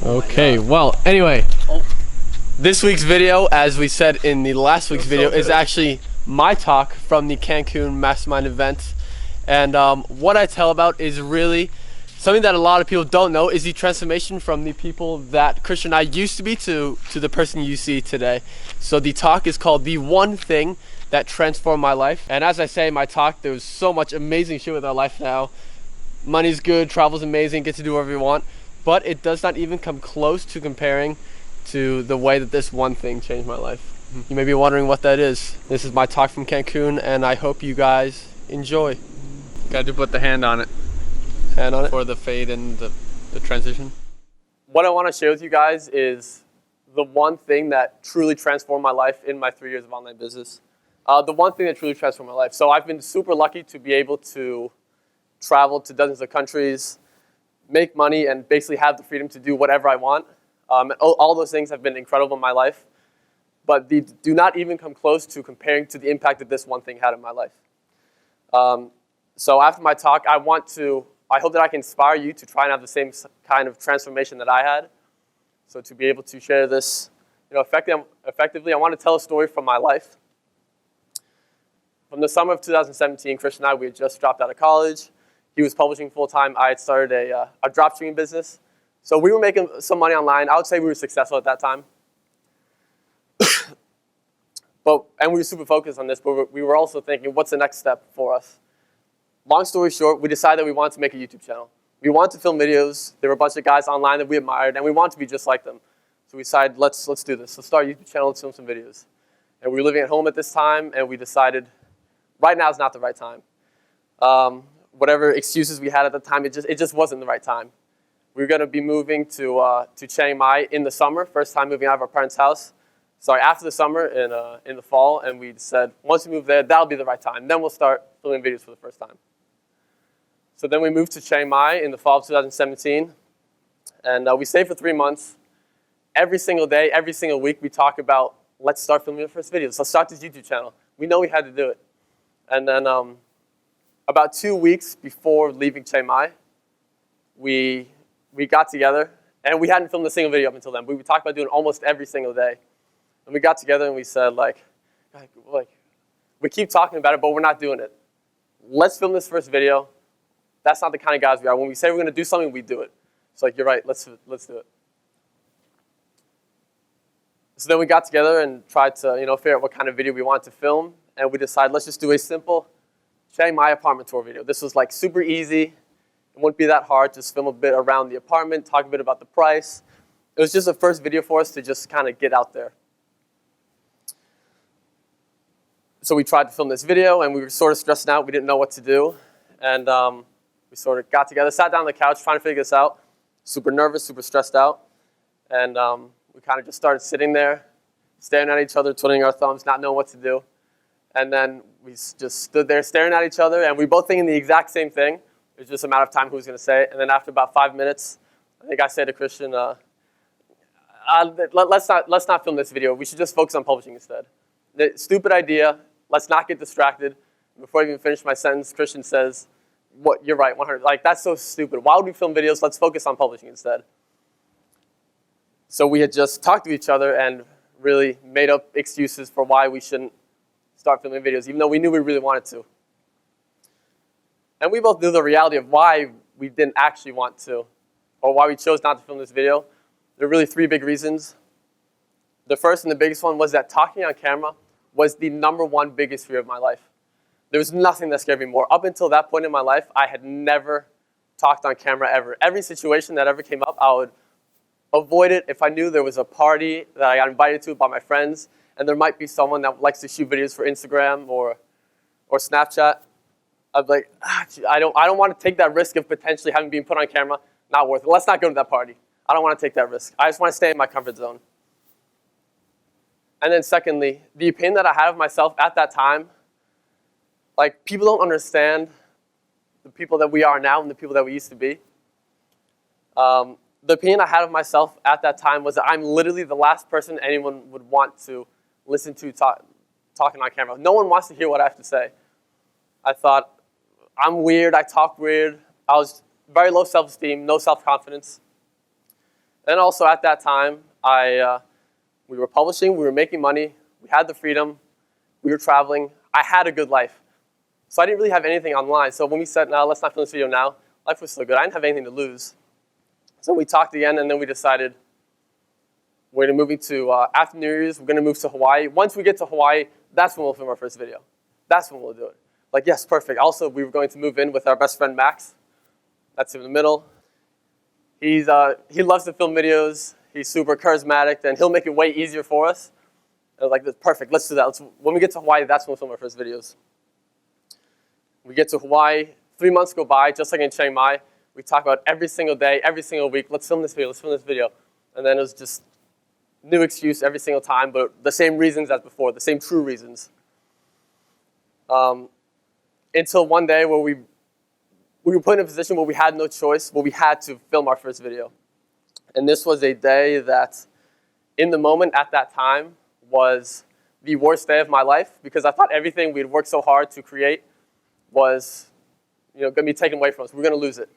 Okay, well, anyway, this week's video, as we said in the last week's video, is actually my talk from the Cancun Mastermind event. And what I tell about is really something that a lot of people don't know, is the transformation from the people that Christian and I used to be to the person you see today. So the talk is called The One Thing That Transformed My Life. And as I say in my talk, there's so much amazing shit with our life now. Money's good, travel's amazing, get to do whatever you want. But it does not even come close to comparing to the way that this one thing changed my life. You may be wondering what that is. This is my talk from Cancun, and I hope you guys enjoy. Got to put the hand on it. Hand on it? For the fade and the transition. What I want to share with you guys is the one thing that truly transformed my life in my 3 years of online business. The one thing that truly transformed my life. So I've been super lucky to be able to travel to dozens of countries, make money, and basically have the freedom to do whatever I want. All those things have been incredible in my life, but they do not even come close to comparing to the impact that this one thing had in my life. So after my talk, I hope that I can inspire you to try and have the same kind of transformation that I had. So to be able to share this effectively, I want to tell a story from my life. From the summer of 2017, Christian and I, we had just dropped out of college. He was publishing full-time. I had started a dropshipping business. So we were making some money online. I would say we were successful at that time. And we were super focused on this, but we were also thinking, what's the next step for us? Long story short, we decided that we wanted to make a YouTube channel. We wanted to film videos. There were a bunch of guys online that we admired, and we wanted to be just like them. So we decided, let's do this. Let's start a YouTube channel, let's film some videos. And we were living at home at this time, and we decided right now is not the right time. Whatever excuses we had at the time, it just wasn't the right time. We were going to be moving to Chiang Mai in the summer, first time moving out of our parents' house. Sorry, after the summer in the fall, and we said, once we move there, that'll be the right time. Then we'll start filming videos for the first time. So then we moved to Chiang Mai in the fall of 2017, and we stayed for 3 months. Every single day, every single week, we talk about, let's start filming the first videos. Let's start this YouTube channel. We know we had to do it. And then about 2 weeks before leaving Chiang Mai, we got together, and we hadn't filmed a single video up until then. But we talked about doing almost every single day. And we got together and we said, we keep talking about it, but we're not doing it. Let's film this first video. That's not the kind of guys we are. When we say we're going to do something, we do it. It's like, you're right, let's do it. So then we got together and tried to figure out what kind of video we wanted to film. And we decided, let's just do a simple Chiang Mai apartment tour video. This was like super easy. It wouldn't be that hard. Just film a bit around the apartment, talk a bit about the price. It was just a first video for us to just kind of get out there. So we tried to film this video, and we were sort of stressing out. We didn't know what to do. And we sort of got together, sat down on the couch, trying to figure this out. Super nervous, super stressed out. And we kind of just started sitting there, staring at each other, twiddling our thumbs, not knowing what to do. And then we just stood there staring at each other, and we both thinking the exact same thing. It was just a matter of time who was going to say it. And then after about 5 minutes, I think I said to Christian, let's not film this video. We should just focus on publishing instead. Stupid idea. Let's not get distracted. Before I even finish my sentence, Christian says, "What? You're right, 100. Like, that's so stupid. Why would we film videos? Let's focus on publishing instead." So we had just talked to each other and really made up excuses for why we shouldn't start filming videos, even though we knew we really wanted to. And we both knew the reality of why we didn't actually want to, or why we chose not to film this video. There are really 3 big reasons. The first and the biggest one was that talking on camera was the #1 biggest fear of my life. There was nothing that scared me more. Up until that point in my life, I had never talked on camera ever. Every situation that ever came up, I would avoid it. If I knew there was a party that I got invited to by my friends, and there might be someone that likes to shoot videos for Instagram or Snapchat, I'd be like, I don't want to take that risk of potentially having been put on camera. Not worth it. Let's not go to that party. I don't want to take that risk. I just want to stay in my comfort zone. And then secondly, the opinion that I had of myself at that time, like, people don't understand the people that we are now and the people that we used to be. The opinion I had of myself at that time was that I'm literally the last person anyone would want to listen to talking on camera. No one wants to hear what I have to say. I thought, I'm weird, I talk weird. I was very low self-esteem, no self-confidence. And also at that time, we were publishing, we were making money, we had the freedom, we were traveling. I had a good life. So I didn't really have anything online. So when we said, no, let's not film this video now, life was so good. I didn't have anything to lose. So we talked again, and then we decided we're going to move to, after New Year's, we're going to move to Hawaii. Once we get to Hawaii, that's when we'll film our first video. That's when we'll do it. Like, yes, perfect. Also, we were going to move in with our best friend, Max. That's in the middle. He loves to film videos. He's super charismatic, and he'll make it way easier for us. And I was like, perfect, let's do that. When we get to Hawaii, that's when we'll film our first videos. We get to Hawaii, 3 months go by, just like in Chiang Mai. We talk about every single day, every single week, let's film this video, let's film this video. And then it was just new excuse every single time, but the same reasons as before, the same true reasons. Until one day where we were put in a position where we had no choice, where we had to film our first video. And this was a day that, in the moment at that time, was the worst day of my life, because I thought everything we'd worked so hard to create was going to be taken away from us. We're going to lose it.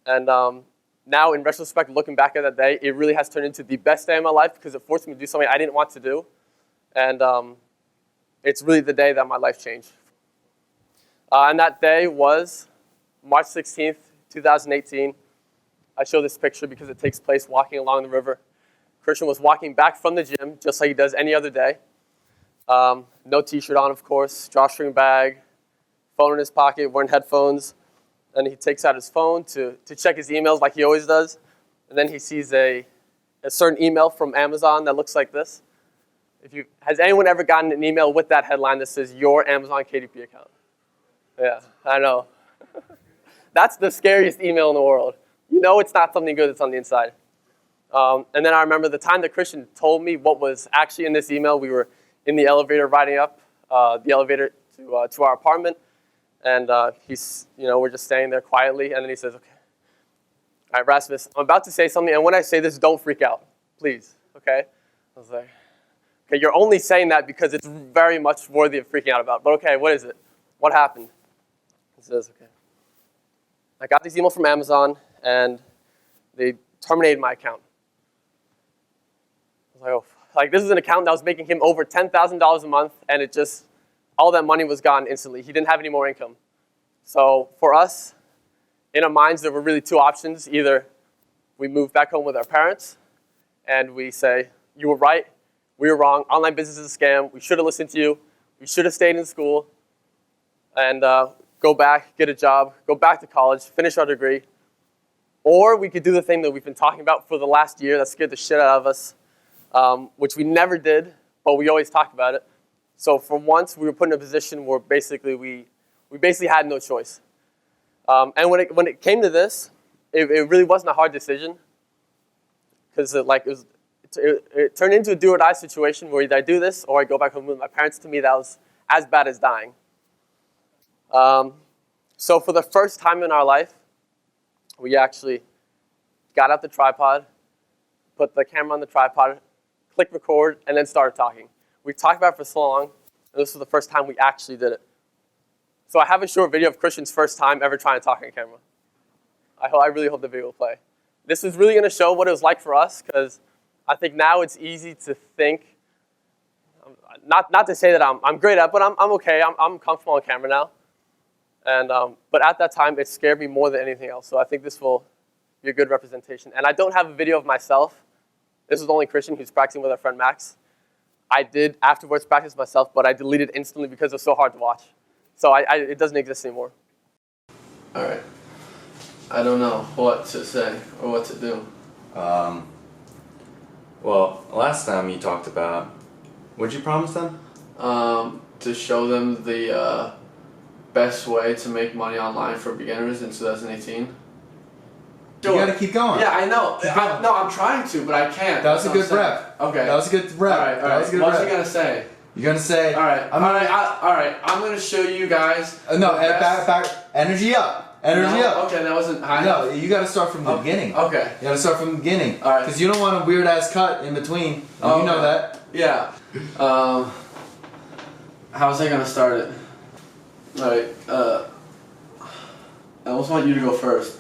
And now, in retrospect, looking back at that day, it really has turned into the best day of my life, because it forced me to do something I didn't want to do. And it's really the day that my life changed. And that day was March 16th, 2018. I show this picture because it takes place walking along the river. Christian was walking back from the gym, just like he does any other day. No t-shirt on, of course, drawstring bag, phone in his pocket, wearing headphones. And he takes out his phone to check his emails like he always does. And then he sees a certain email from Amazon that looks like this. Has anyone ever gotten an email with that headline that says, your Amazon KDP account? Yeah, I know. That's the scariest email in the world. You know it's not something good that's on the inside. And then I remember the time that Christian told me what was actually in this email. We were in the elevator riding up the elevator to our apartment. And we're just standing there quietly. And then he says, okay, all right, Rasmus, I'm about to say something. And when I say this, don't freak out, please, okay? I was like, okay, you're only saying that because it's very much worthy of freaking out about. But okay, what is it? What happened? He says, okay, I got this email from Amazon, and they terminated my account. I was like, oh, like this is an account that was making him over $10,000 a month, and it just, all that money was gone instantly. He didn't have any more income. So for us, in our minds, there were really two options. Either we move back home with our parents, and we say, you were right, we were wrong, online business is a scam, we should have listened to you, we should have stayed in school, and go back, get a job, go back to college, finish our degree. Or we could do the thing that we've been talking about for the last year that scared the shit out of us, which we never did, but we always talked about it. So for once, we were put in a position where basically we basically had no choice. And when it came to this, it really wasn't a hard decision, because it turned into a do-or-die situation where either I do this or I go back home with my parents. To me, that was as bad as dying. So for the first time in our life, we actually got out the tripod, put the camera on the tripod, click record, and then started talking. We talked about it for so long, and this was the first time we actually did it. So I have a short video of Christian's first time ever trying to talk on camera. I really hope the video will play. This is really going to show what it was like for us, because I think now it's easy to think, not to say that I'm great at it, but I'm okay. I'm comfortable on camera now. And but at that time, it scared me more than anything else. So I think this will be a good representation. And I don't have a video of myself. This is only Christian, who's practicing with our friend Max. I did afterwards practice myself, but I deleted it instantly because it was so hard to watch. So it doesn't exist anymore. All right. I don't know what to say or what to do. Well, last time you talked about, what'd you promise them? To show them the best way to make money online for beginners in 2018. You gotta keep going. Yeah, I know. No, I'm trying to, but I can't. That was a good rep. Okay. That was a good rep. All right. That was a good What's rep. he gonna say? You're gonna say. All right. All right. I'm gonna show you guys. Back. Energy up. Energy up. Okay, that wasn't high. No, you gotta start from the beginning. Okay. You gotta start from the beginning. All right. Because you don't want a weird ass cut in between. And you know that. Yeah. How's I gonna start it? All right. I almost want you to go first.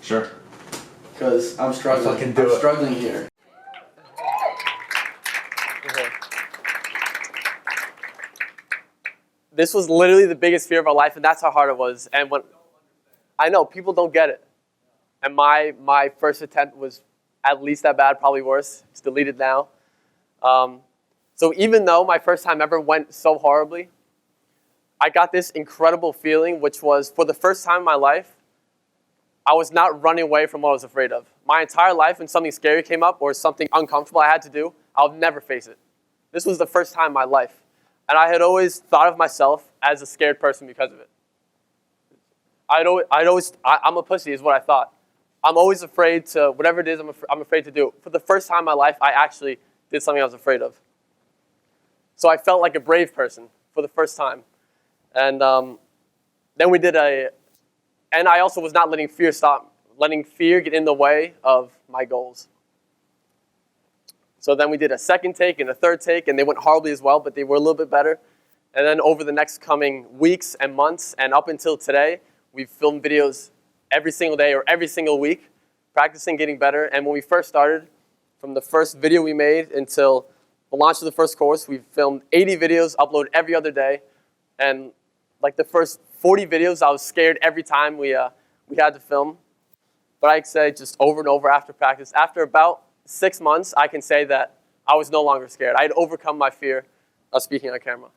Sure. Because I'm struggling. Fucking do I'm it. struggling here. Okay. This was literally the biggest fear of our life, and that's how hard it was. And when I know people don't get it, and my first attempt was at least that bad, probably worse. It's deleted now. So even though my first time ever went so horribly, I got this incredible feeling, which was for the first time in my life, I was not running away from what I was afraid of. My entire life, when something scary came up or something uncomfortable I had to do, I would never face it. This was the first time in my life. And I had always thought of myself as a scared person because of it. I'm a pussy is what I thought. I'm always afraid to, whatever it is I'm afraid to do. For the first time in my life, I actually did something I was afraid of. So I felt like a brave person for the first time. And then we did and I also was not letting fear get in the way of my goals. So then we did a second take and a third take, and they went horribly as well, but they were a little bit better. And then over the next coming weeks and months and up until today, we've filmed videos every single day or every single week, practicing getting better. And when we first started, from the first video we made until the launch of the first course, we filmed 80 videos, upload every other day. And like the first 40 videos, I was scared every time we had to film. But I'd say just over and over after practice, after about 6 months, I can say that I was no longer scared. I had overcome my fear of speaking on camera.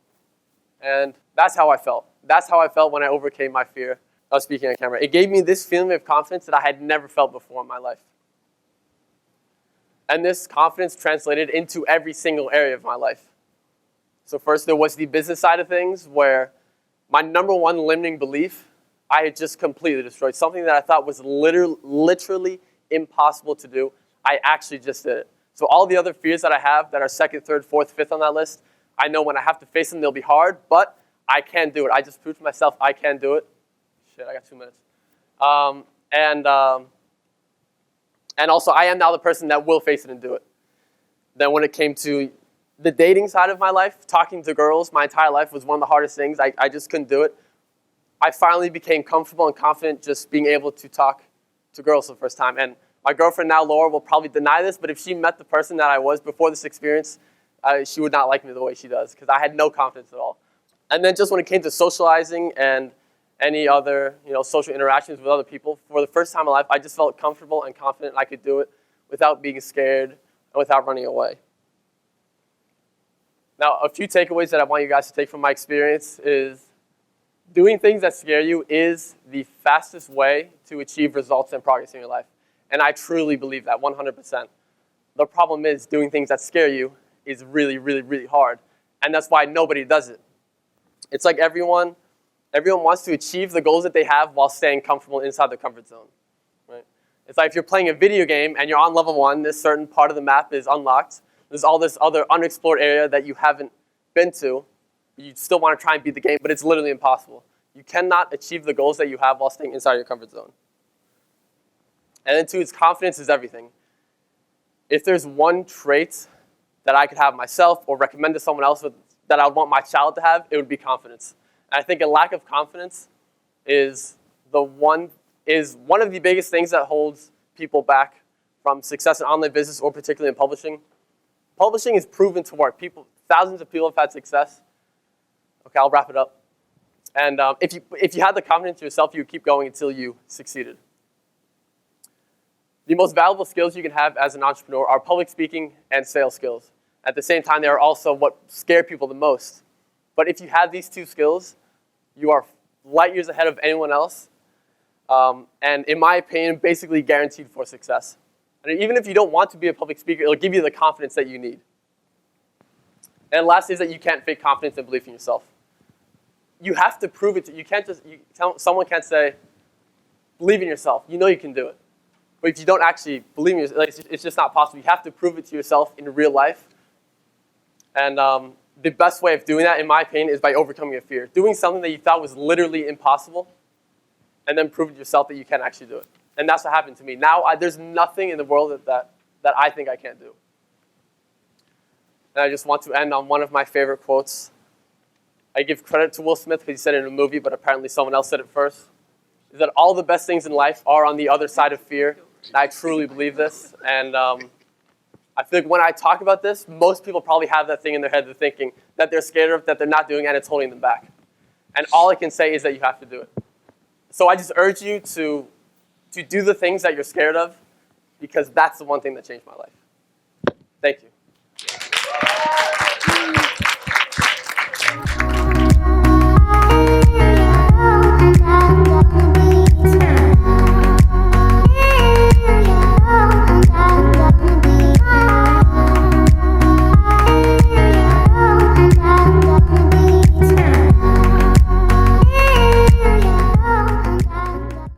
And that's how I felt. That's how I felt when I overcame my fear of speaking on camera. It gave me this feeling of confidence that I had never felt before in my life. And this confidence translated into every single area of my life. So first, there was the business side of things, where my number one limiting belief, I had just completely destroyed. Something that I thought was literally impossible to do, I actually just did it. So all the other fears that I have that are second, third, fourth, fifth on that list, I know when I have to face them, they'll be hard, but I can do it. I just proved to myself I can do it. Shit, I got 2 minutes. And also, I am now the person that will face it and do it. Then when it came to the dating side of my life, talking to girls, my entire life was one of the hardest things. I just couldn't do it. I finally became comfortable and confident just being able to talk to girls for the first time. And my girlfriend now, Laura, will probably deny this, but if she met the person that I was before this experience, she would not like me the way she does, because I had no confidence at all. And then just when it came to socializing and any other social interactions with other people, for the first time in my life, I just felt comfortable and confident I could do it without being scared and without running away. Now, a few takeaways that I want you guys to take from my experience is doing things that scare you is the fastest way to achieve results and progress in your life. And I truly believe that 100%. The problem is doing things that scare you is really, really, really hard. And that's why nobody does it. It's like everyone wants to achieve the goals that they have while staying comfortable inside their comfort zone. Right? It's like if you're playing a video game and you're on level 1, this certain part of the map is unlocked. There's all this other unexplored area that you haven't been to. You still want to try and beat the game, but it's literally impossible. You cannot achieve the goals that you have while staying inside your comfort zone. And then 2, is confidence is everything. If there's one trait that I could have myself or recommend to someone else that I would want my child to have, it would be confidence. And I think a lack of confidence is one of the biggest things that holds people back from success in online business, or particularly in publishing. Publishing is proven to work. Thousands of people have had success. Okay, I'll wrap it up. And if you had the confidence in yourself, you would keep going until you succeeded. The most valuable skills you can have as an entrepreneur are public speaking and sales skills. At the same time, they are also what scare people the most. But if you have these 2 skills, you are light years ahead of anyone else. And in my opinion, basically guaranteed for success. And even if you don't want to be a public speaker, it'll give you the confidence that you need. And last is that you can't fake confidence and belief in yourself. You have to prove it. You can't just, someone can't say, believe in yourself. You know you can do it. But if you don't actually believe in yourself, it's just not possible. You have to prove it to yourself in real life. And the best way of doing that, in my opinion, is by overcoming your fear. Doing something that you thought was literally impossible, and then proving to yourself that you can actually do it. And that's what happened to me. Now, there's nothing in the world that I think I can't do. And I just want to end on one of my favorite quotes. I give credit to Will Smith because he said it in a movie, but apparently someone else said it first. Is that all the best things in life are on the other side of fear, I truly believe this. And I feel like when I talk about this, most people probably have that thing in their head, they're thinking that they're scared of, that they're not doing, and it's holding them back. And all I can say is that you have to do it. So I just urge you to do the things that you're scared of, because that's the one thing that changed my life. Thank you.